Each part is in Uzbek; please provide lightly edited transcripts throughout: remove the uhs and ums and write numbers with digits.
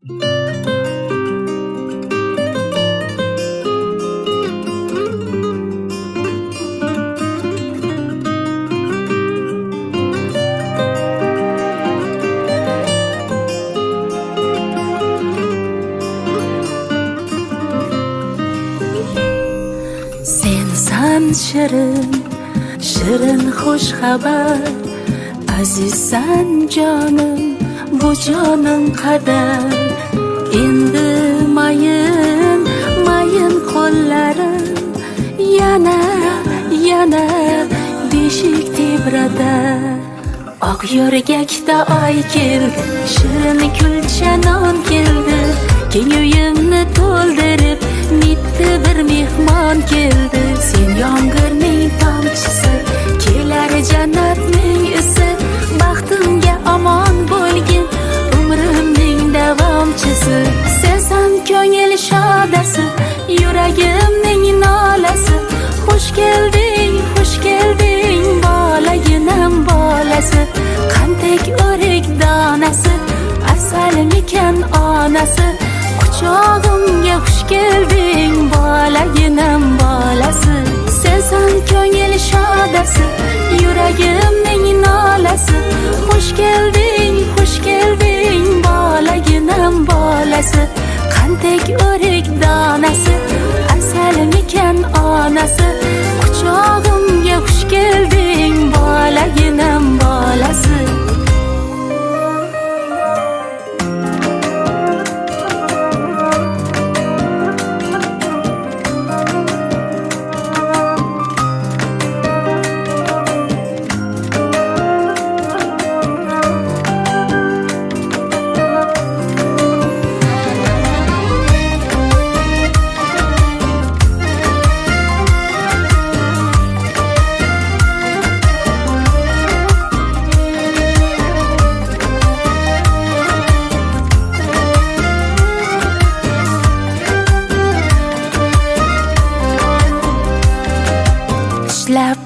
Sensan shirin, shirin xush xabar. Azizsan jonim, bu jonim qadar. Endi mayin, mayin qo'llarim yana beshik tebrada. Oq yo'rgakda oy keldi, shirin kulcha non keldi. Keng uyimni to'ldirib, mitti bir mehmon keldi. Sen yomg'irning tomchisi, kelar jannatning isi. Baxtimga omon bo'lgin, umrimning davomchisi. Sensan ko'ngil shodasi, yuragimning nolasi. Xush kelding, bolaginam bolasi. Qantek o'rik donasi, asalmikan onasi. Quchog'imga xush kelding, bolaginam bolasi. Sensan ko'ngil shodasi, yuragimning nolasi. Xush kelding, bolaginam bolasi. Qantek o'rik donasi, asalmikan onasi. Quchog'imga xush kelding, bolaginam bolasi.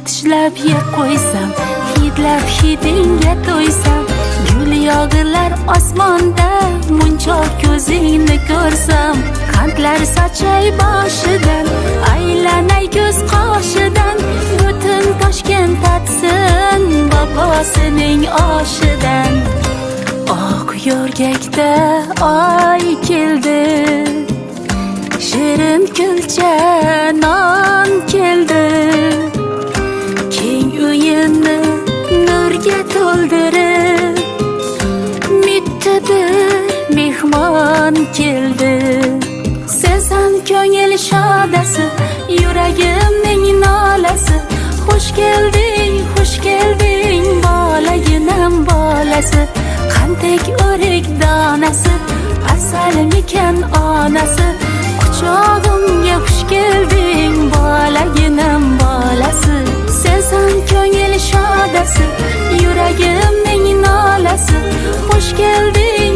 Tishlab yer qo'ysam, hidlab hidingga to'ysam. Gul yog'ilar osmonda, munchoq ko'zingni ko'rsam. Qandlar sochay boshidan, aylanay ko'z qoshidan. Butun Toshkent tatsin bobosining oshidan. Oq yo'rgakda oy keldi, shirin kulcha non keldi. Uyimni nurga to'ldirib, mitti bir mehmon keldi. Sensan ko'ngil shodasi, yuragimning nolasi. Xush kelding, bolaginam bolasi. Qantek o'rik donasi, asalmikan onasi. Quchog'imga xush kelding, bolaginam bolasi. Sensan ko'ngil shodasi, yuragimning nolasi. Xush kelding,